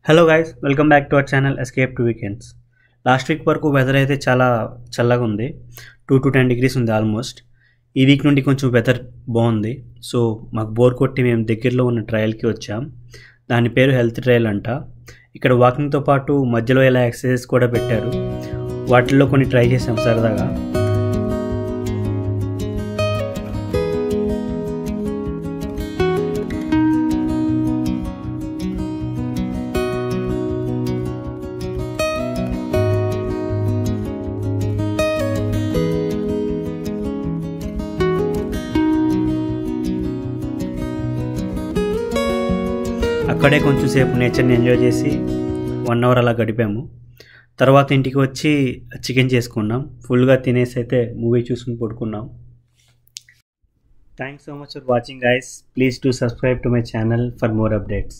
Hello guys, welcome back to our channel escape to weekends. Last week వరకు weather అయితే చాలా చల్లగా ఉంది. 2 to 10 degrees ఉంది ఆల్మోస్ట్. ఈ వీక్ నుండి కొంచెం వెదర్ బాగుంది. సో మాకు బోర్ కొట్టి మేము దగ్గరలో ఉన్న ట్రయల్కి వచ్చాం. దాని పేరు హెల్త్ ట్రయల్ అంట. ఇక్కడ వాకింగ్తో పాటు మధ్యలో ఇలా ఎక్సర్సైజెస్ కూడా పెట్టారు. వాటిల్లో కొన్ని ట్రై చేసాం సరదాగా. అక్కడే కొంచెం సేపు నేచర్ని ఎంజాయ్ చేసి 1 hour అలా గడిపాము. తర్వాత ఇంటికి వచ్చి చికెన్ చేసుకున్నాం. ఫుల్గా తినేసి అయితే మూవీ చూసుకుని పడుకున్నాం. Thanks so much for watching guys. Please to subscribe to my channel for more updates.